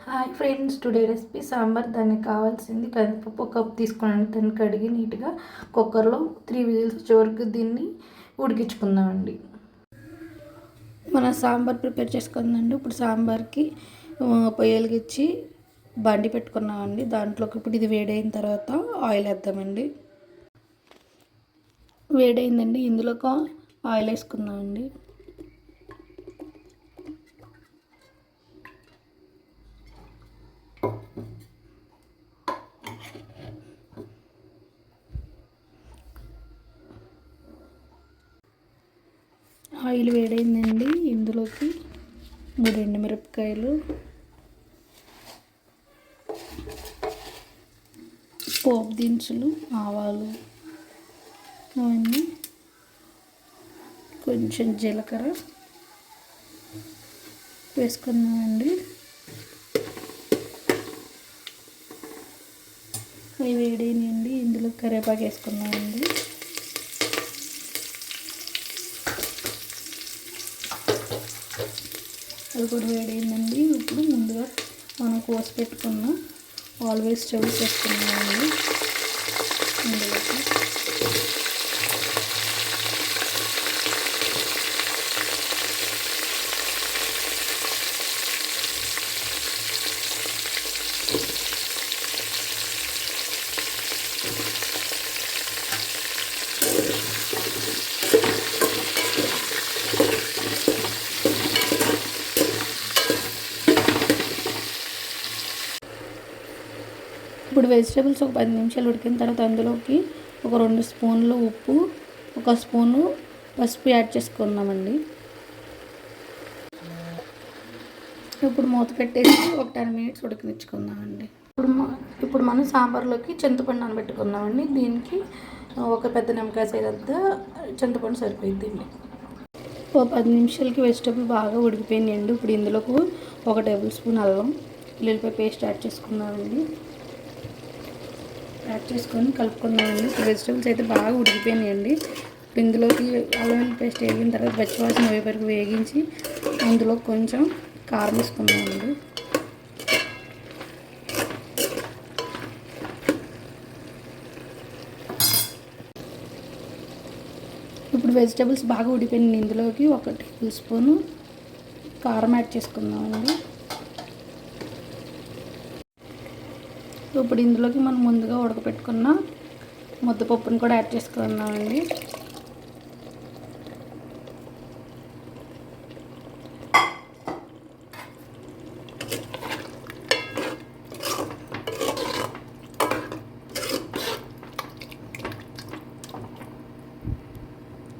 Hi friends, today recipe sambar. దానికి కావాల్సింది కందిపప్పు ఒక కప్ తీసుకున్నాను. దాన్ని కడిగి నీట్గా కుక్కర్లో 3 విజిల్స్ వచ్చే వరకు దీన్ని ఉడికించుకుందామండి. మనం సాంబార్ ప్రిపేర్ చేసుకుందామండి. ఇప్పుడు సాంబార్కి పొయ్యి వెలిగించి బండి పెట్టుకున్నామండి. దాంట్లోకి ఇప్పుడు ఇది వేడైన తర్వాత ఆయిల్ వేద్దామండి. వేడైందండి, ఇందులోకి ఆయిల్ వేసుకుందామండి. ఆయిల్ వేడైందండి, ఇందులోకి 3 ఎండుమిరపకాయలు, పోపు దినుసులు, ఆవాలు, అవన్నీ, కొంచెం జీలకర్ర వేసుకున్నామండి. అవి వేడైనాయండి, ఇందులో కరివేపాకు వేసుకున్నామండి. అది కూడా వేడైందండి. ఇప్పుడు ముందుగా మనం కోసి పెట్టుకున్న ఆల్వేస్ స్టవ్ చేసుకున్నామండి. ఇందులోకి ఇప్పుడు వెజిటేబుల్స్ ఒక 10 నిమిషాలు ఉడికిన తర్వాత అందులోకి ఒక 2 స్పూన్లు ఉప్పు, 1 స్పూను పసుపు యాడ్ చేసుకున్నామండి. ఇప్పుడు మూత పెట్టేసి ఒక 10 మినిట్స్ ఉడికించుకుందామండి. ఇప్పుడు మనం సాంబార్లోకి చింతపండు నానబెట్టుకుందామండి. దీనికి ఒక పెద్ద నిమ్మకాయ సైజ్ చింతపండు సరిపోయిందండి. ఒక 10 నిమిషాలకి వెజిటేబుల్ బాగా ఉడికిపోయినాయండి. ఇప్పుడు ఇందులోకి 1 టేబుల్ స్పూన్ అల్లం వెల్లుల్లిపాయ పేస్ట్ యాడ్ చేసుకున్నామండి. యాడ్ చేసుకొని కలుపుకున్నామండి. ఇప్పుడు వెజిటేబుల్స్ అయితే బాగా ఉడికిపోయినాయండి. ఇప్పుడు ఇందులోకి అల్లం వెల్లుల్లి పేస్ట్ వేగిన తర్వాత పచ్చివాసన పోయే వరకు వేగించి అందులో కొంచెం కారం వేసుకున్నామండి. ఇప్పుడు వెజిటేబుల్స్ బాగా ఉడిపోయినాయి. ఇందులోకి 1 టేబుల్ స్పూను కారం యాడ్ చేసుకుందామండి. ఇప్పుడు ఇందులోకి మనం ముందుగా ఉడకపెట్టుకున్న ముద్దపప్పును కూడా యాడ్ చేసుకున్నామండి.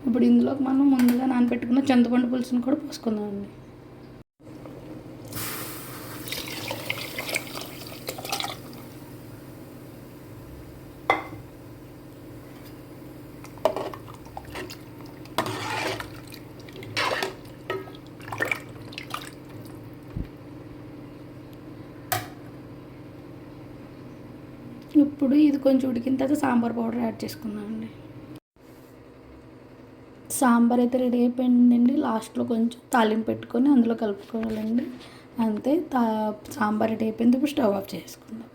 ఇప్పుడు ఇందులోకి మనం ముందుగా నానబెట్టుకున్న చింతపండు పులుసును కూడా పోసుకుందామండి. ఇప్పుడు ఇది కొంచెం ఉడికిన తర్వాత సాంబార్ పౌడర్ యాడ్ చేసుకున్నామండి. సాంబార్ అయితే రెడీ అయిపోయిందండి. లాస్ట్లో కొంచెం తాలింపు పెట్టుకొని అందులో కలుపుకోవాలండి. అంతే, సాంబార్ రెడీ అయిపోయింది. ఇప్పుడు స్టవ్ ఆఫ్ చేసుకుందాం.